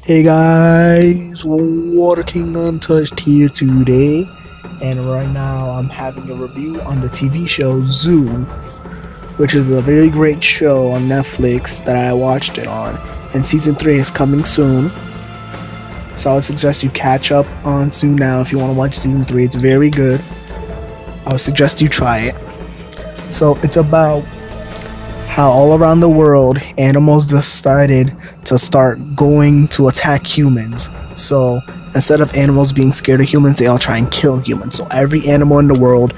Hey guys, Water King Untouched here today, and right now I'm having a review on the TV show Zoo, which is a very great show on Netflix that I watched it on, and season 3 is coming soon. So I would suggest you catch up on Zoo now if you want to watch season 3. It's very good. I would suggest you try it. So it's about how all around the world animals decided to start going to attack humans. So instead of animals being scared of humans, they all try and kill humans. So every animal in the world,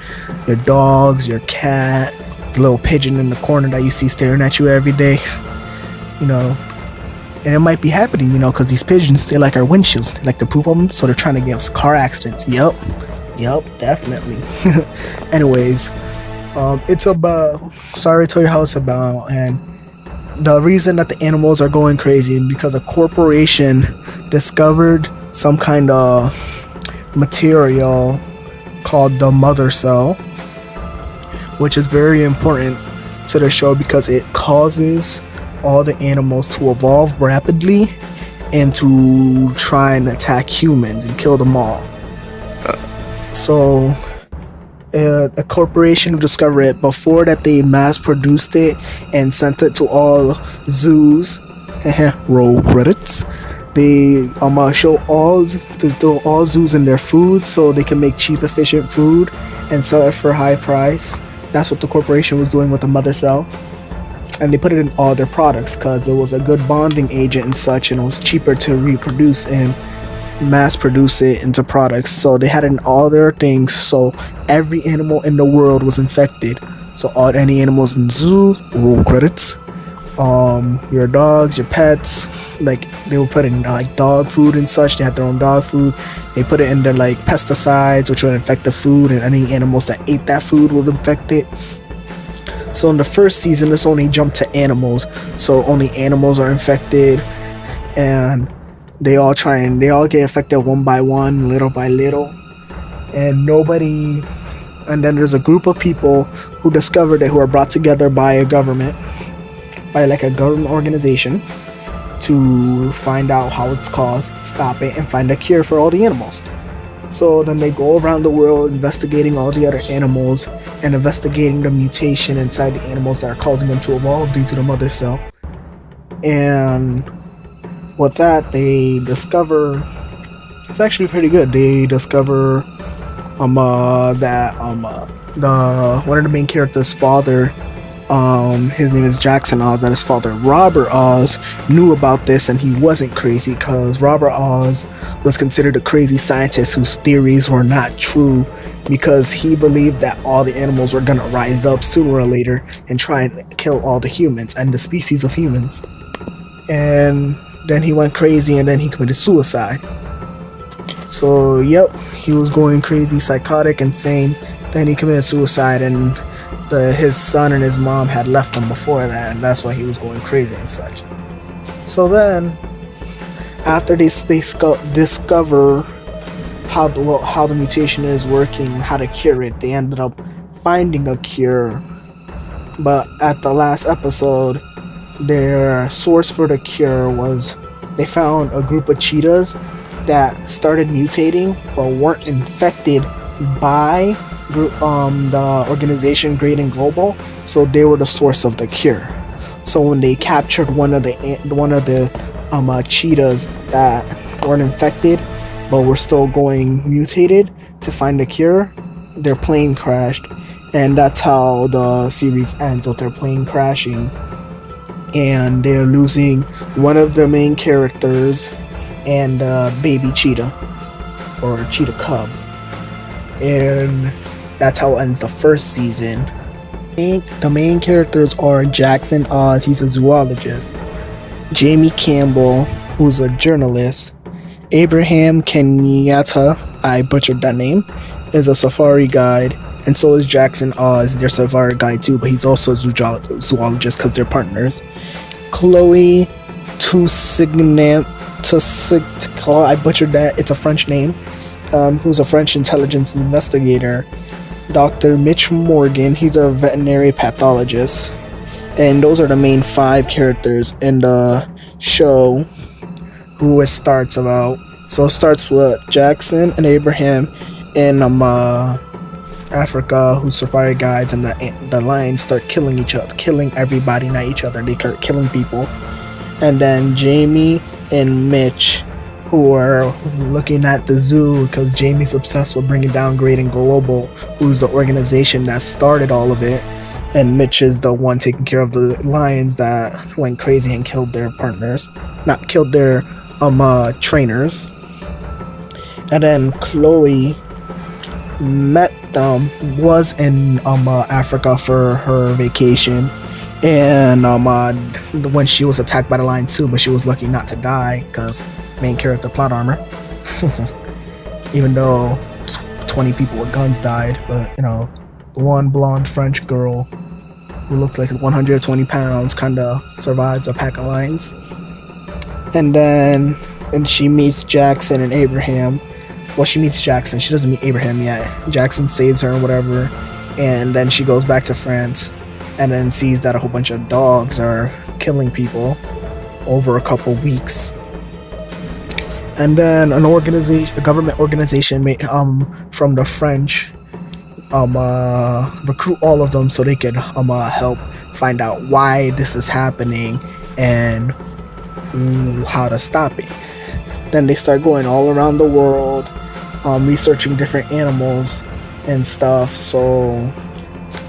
your dogs, your cat, the little pigeon in the corner that you see staring at you every day, you know, and it might be happening, because these pigeons, they like our windshields, they like to poop on them, so they're trying to get us car accidents. Yup, definitely. Anyways, it's about, sorry to tell you how it's about, and the reason that the animals are going crazy is because a corporation discovered some kind of material called the mother cell, which is very important to the show because it causes all the animals to evolve rapidly and to try and attack humans and kill them all. So a corporation who discovered it, before that they mass produced it and sent it to all zoos. Roll credits. They show all to throw all zoos in their food so they can make cheap, efficient food and sell it for a high price. That's what the corporation was doing with the mother cell, and they put it in all their products because it was a good bonding agent and such, and it was cheaper to reproduce and mass produce it into products. So they had it in all their things, so every animal in the world was infected. So any animals in zoo, roll credits. Your dogs, your pets, like they would put in like dog food and such. They had their own dog food. They put it in their like pesticides, which would infect the food, and any animals that ate that food would infect it. So in the first season, this only jumped to animals. So only animals are infected, and they all get infected one by one, little by little, and then there's a group of people who discovered it, who are brought together by a government organization to find out how it's caused, stop it, and find a cure for all the animals. So then they go around the world investigating all the other animals and investigating the mutation inside the animals that are causing them to evolve due to the mother cell. And with that, they discover, it's actually pretty good. They discover that one of the main characters' father, his name is Jackson Oz, that his father Robert Oz knew about this, and he wasn't crazy because Robert Oz was considered a crazy scientist whose theories were not true, because he believed that all the animals were gonna rise up sooner or later and try and kill all the humans and the species of humans. And then he went crazy, and then he committed suicide. So yep, he was going crazy, psychotic, insane. Then he committed suicide, and his son and his mom had left him before that, and that's why he was going crazy and such. So then, after they discover how the mutation is working and how to cure it, they ended up finding a cure. But at the last episode, their source for the cure was, they found a group of cheetahs that started mutating but weren't infected by the organization Great and Global, so they were the source of the cure. So when they captured one of the cheetahs that weren't infected but were still going mutated to find the cure, their plane crashed, and that's how the series ends, with their plane crashing, and they're losing one of the main characters and baby cheetah, or cheetah cub, and that's how it ends the first season. The main characters are Jackson Oz, he's a zoologist; Jamie Campbell, who's a journalist; Abraham Kenyatta, I butchered that name, is a safari guide, and so is Jackson Oz, their safari guide too, but he's also a zoologist because they're partners. Chloe Toussaint, I butchered that, it's a French name, who's a French intelligence investigator. Dr. Mitch Morgan, he's a veterinary pathologist. And those are the main 5 characters in the show. who it starts about. So it starts with Jackson and Abraham in Africa, who safari guides, and the lions start killing each other, killing everybody, not each other. They start killing people. And then Jamie and Mitch, who are looking at the zoo because Jamie's obsessed with bringing down Great and Global, who's the organization that started all of it, and Mitch is the one taking care of the lions that went crazy and killed their partners, not killed their trainers. And then Chloe met them, was in Africa for her vacation, and when she was attacked by the lion too, but she was lucky not to die because main character plot armor. Even though 20 people with guns died, but the one blonde French girl who looks like 120 pounds kind of survives a pack of lions. And she meets Jackson and Abraham. Well, she meets Jackson. She doesn't meet Abraham yet. Jackson saves her and whatever, and then she goes back to France and then sees that a whole bunch of dogs are killing people over a couple weeks. And then a government organization from the French recruit all of them so they could help find out why this is happening and how to stop it. Then they start going all around the world, researching different animals and stuff, so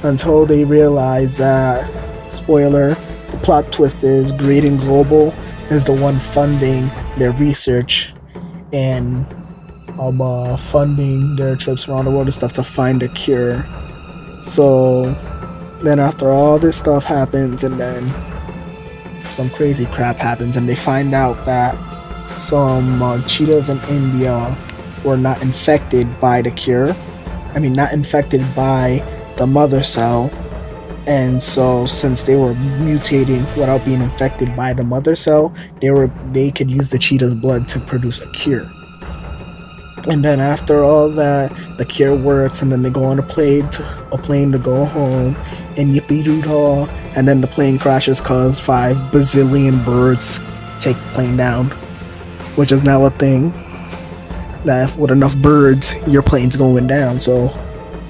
until they realize that, spoiler, the plot twist is Great and Global is the one funding their research and funding their trips around the world and stuff to find a cure. So then after all this stuff happens, and then some crazy crap happens, and they find out that some cheetahs in India were not infected by the cure. I mean, not infected by the mother cell. And so since they were mutating without being infected by the mother cell, they could use the cheetah's blood to produce a cure. And then after all that, the cure works, and then they go on a plane to go home, and yippee-doo-dah, and then the plane crashes cause 5 bazillion birds take the plane down, which is now a thing, that with enough birds, your plane's going down, so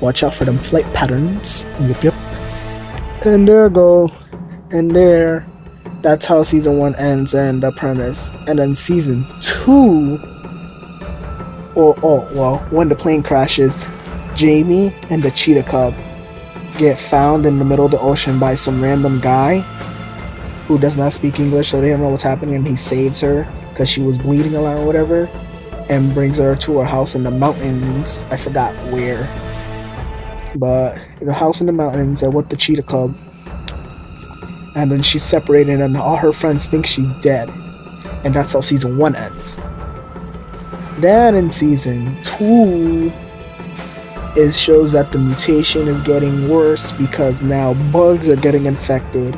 watch out for them flight patterns. Yep. And that's how season 1 ends and the premise. And then season 2, when the plane crashes, Jamie and the cheetah cub get found in the middle of the ocean by some random guy who does not speak English, so they don't know what's happening, and he saves her because she was bleeding a lot or whatever, and brings her to her house in the mountains. I forgot where, but the house in the mountains and with the cheetah cub. And then she's separated, and all her friends think she's dead, and that's how season 1 ends. Then in season 2, it shows that the mutation is getting worse because now bugs are getting infected,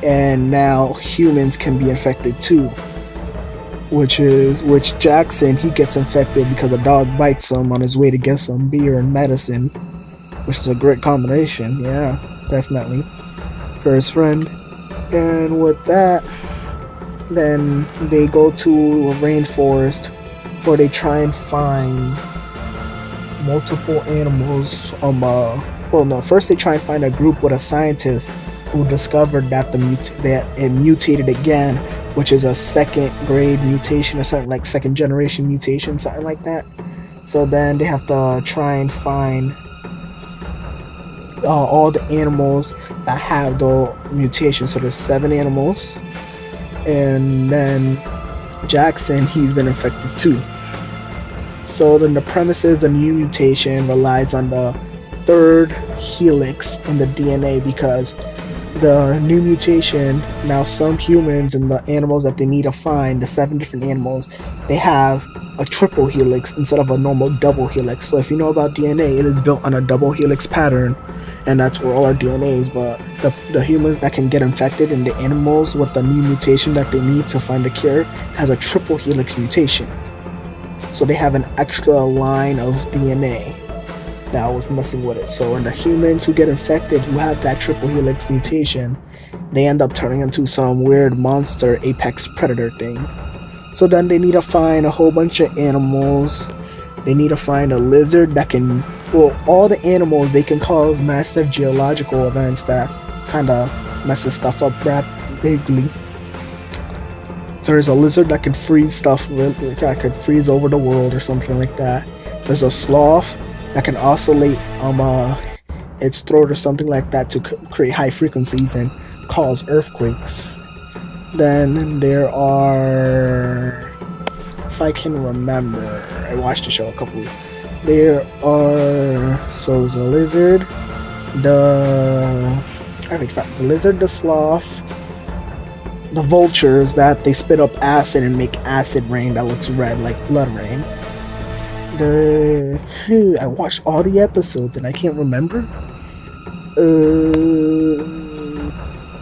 and now humans can be infected too. Which Jackson, he gets infected because a dog bites him on his way to get some beer and medicine, which is a great combination, yeah, definitely, for his friend. And with that, then they go to a rainforest where they try and find multiple animals. First they try and find a group with a scientist who discovered that that it mutated again, which is a 2nd grade mutation or something, like 2nd generation mutation, something like that. So then they have to try and find all the animals that have the mutation. So there's 7 animals, and then Jackson, he's been infected too. So then the premise is the new mutation relies on the 3rd helix in the DNA, because the new mutation, now some humans and the animals that they need to find, the 7 different animals, they have a triple helix instead of a normal double helix. So if you know about DNA, it is built on a double helix pattern, and that's where all our DNA is. But the humans that can get infected and the animals with the new mutation that they need to find a cure has a triple helix mutation. So they have an extra line of DNA that was messing with it. So in the humans who get infected, who have that triple helix mutation, they end up turning into some weird monster apex predator thing. So then they need to find a whole bunch of animals. They need to find a lizard that can, well, all the animals, they can cause massive geological events that kind of messes stuff up bigly. So there's a lizard that can freeze stuff, that could freeze over the world or something like that. There's a sloth that can oscillate its throat or something like that to create high frequencies and cause earthquakes. Then there are, if I can remember, I watched the show a couple weeks. There are, so there's a lizard, the lizard, the sloth, the vultures that they spit up acid and make acid rain that looks red like blood rain. I watched all the episodes and I can't remember.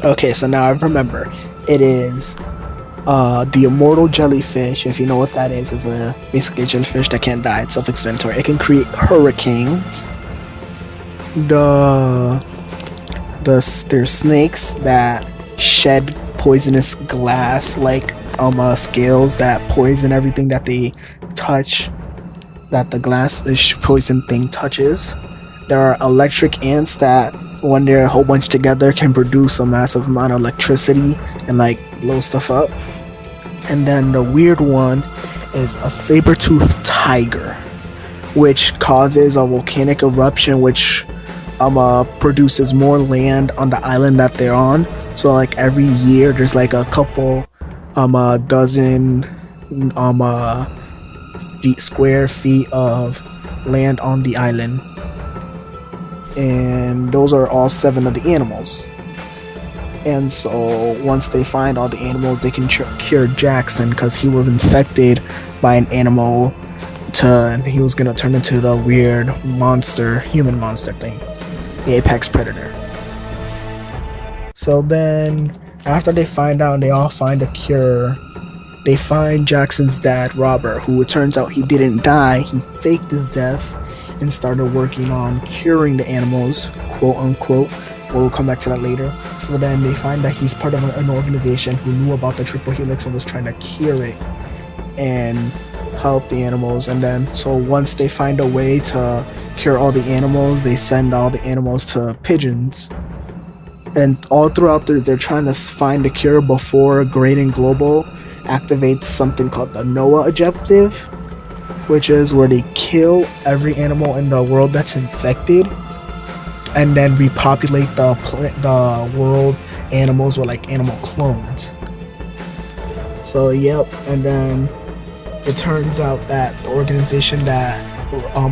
Okay, so now I remember. It is the immortal jellyfish. If you know what that is basically a jellyfish that can't die. It's self-explanatory. It can create hurricanes. There's snakes that shed poisonous glass like scales that poison everything that they touch, that the glass poison thing touches. There are electric ants that, when they're a whole bunch together, can produce a massive amount of electricity and like blow stuff up. And then the weird one is a saber-toothed tiger, which causes a volcanic eruption which produces more land on the island that they're on. So like every year there's like a couple dozen square feet of land on the island, and those are all 7 of the animals. And so once they find all the animals, they can cure Jackson, because he was infected by an animal and he was gonna turn into the weird monster, human monster thing, the apex predator. So then after they find out and they all find a cure, they find Jackson's dad, Robert, who it turns out he didn't die. He faked his death and started working on curing the animals, quote unquote. We'll come back to that later. So then they find that he's part of an organization who knew about the triple helix and was trying to cure it and help the animals. And then so once they find a way to cure all the animals, they send all the animals to pigeons. And all throughout they're trying to find a cure before Great and Global activates something called the Noah objective, which is where they kill every animal in the world that's infected and then repopulate the world animals with like animal clones. So yep, and then it turns out that the organization that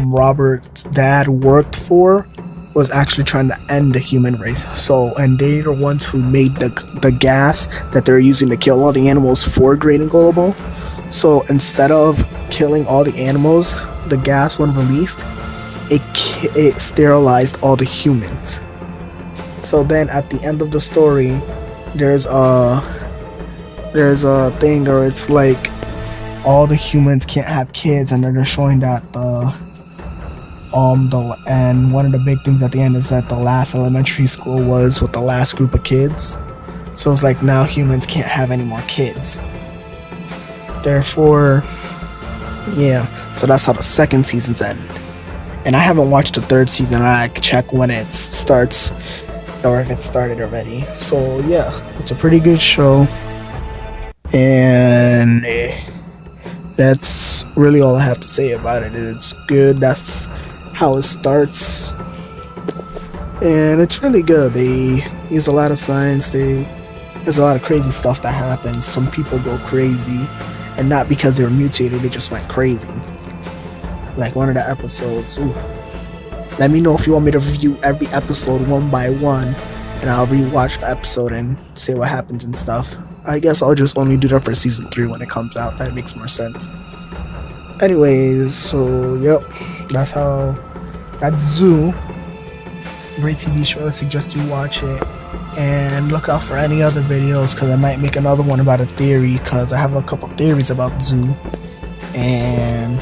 Robert's dad worked for was actually trying to end the human race. So, and they are ones who made the gas that they're using to kill all the animals for Great and Global. So instead of killing all the animals, the gas, when released, it sterilized all the humans. So then at the end of the story, there's a thing where it's like all the humans can't have kids, and they're showing that and one of the big things at the end is that the last elementary school was with the last group of kids. So it's like now humans can't have any more kids. Therefore, yeah, so that's how the second season's end. And I haven't watched the third season. I can check when it starts or if it started already. So yeah, it's a pretty good show. And that's really all I have to say about it. It's good. That's how it starts. And it's really good. They use a lot of science. There's a lot of crazy stuff that happens. Some people go crazy. And not because they were mutated, they just went crazy. Like one of the episodes. Ooh. Let me know if you want me to review every episode one by one, and I'll rewatch the episode and say what happens and stuff. I guess I'll just only do that for season 3 when it comes out. That makes more sense. Anyways, so yep, that's Zoo. Great TV show. I suggest you watch it. And look out for any other videos, because I might make another one about a theory, because I have a couple theories about Zoo. And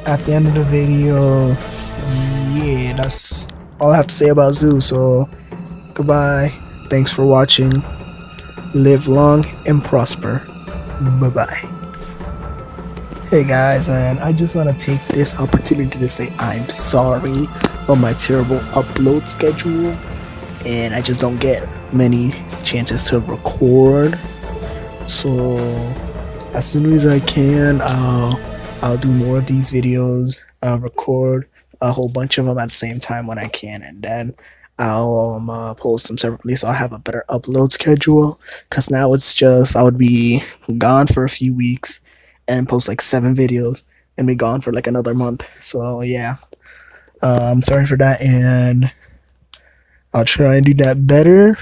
at the end of the video, yeah, that's all I have to say about Zoo. So goodbye, thanks for watching, live long and prosper. Bye bye. Hey guys, and I just want to take this opportunity to say I'm sorry on my terrible upload schedule, and I just don't get many chances to record. So as soon as I can, I'll do more of these videos. I'll record a whole bunch of them at the same time when I can, and then I'll post them separately, so I'll have a better upload schedule. Cause now it's just I would be gone for a few weeks and post like 7 videos and be gone for like another month. So yeah, I'm sorry for that, and I'll try and do that better.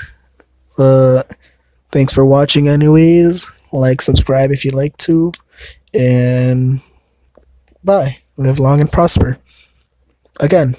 Thanks for watching anyways. Like, subscribe if you like to, and bye. Live long and prosper. Again,